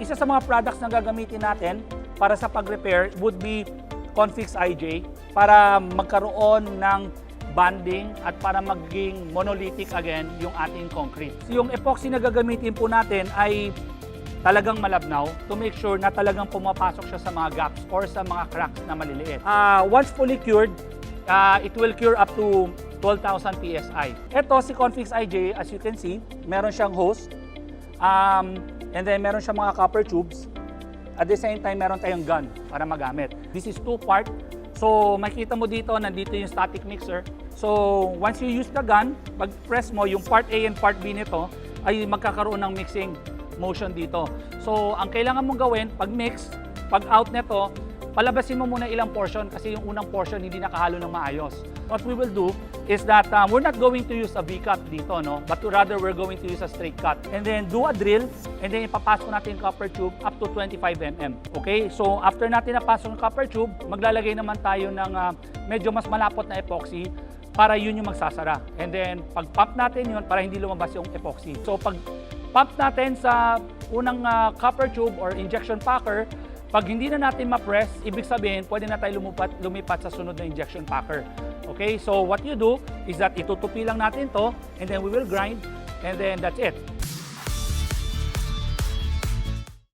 isa sa mga products na gagamitin natin para sa pag-repair would be Confix IJ para magkaroon ng bonding at para maging monolithic again yung ating concrete. Yung epoxy na gagamitin po natin ay talagang malabnaw to make sure na talagang pumapasok siya sa mga gaps or sa mga cracks na maliliit. Once fully cured, it will cure up to 12,000 PSI. Ito si Confix IJ, as you can see, meron siyang hose and then meron siyang mga copper tubes. At the same time, meron tayong gun para magamit. This is two-part. So, makikita mo dito, nandito yung static mixer. So, once you use the gun, pag-press mo, yung part A and part B nito ay magkakaroon ng mixing motion dito. So, ang kailangan mong gawin, pag-mix, pag-out nito, palabasin mo muna ilang portion kasi yung unang portion hindi nakahalo ng maayos. What we will do is that we're not going to use a V-cut dito, no? But rather we're going to use a straight cut. And then do a drill and then ipapasok natin yung copper tube up to 25 mm. Okay? So after natin napasok yung copper tube, maglalagay naman tayo ng medyo mas malapot na epoxy para yun yung magsasara. And then pag-pump natin yun para hindi lumabas yung epoxy. So pag pump natin sa unang copper tube or injection packer, pag hindi na natin ma-press, ibig sabihin, pwede na tayo lumipat sa sunod na injection packer. Okay, so what you do is that itutupi lang natin to and then we will grind and then that's it.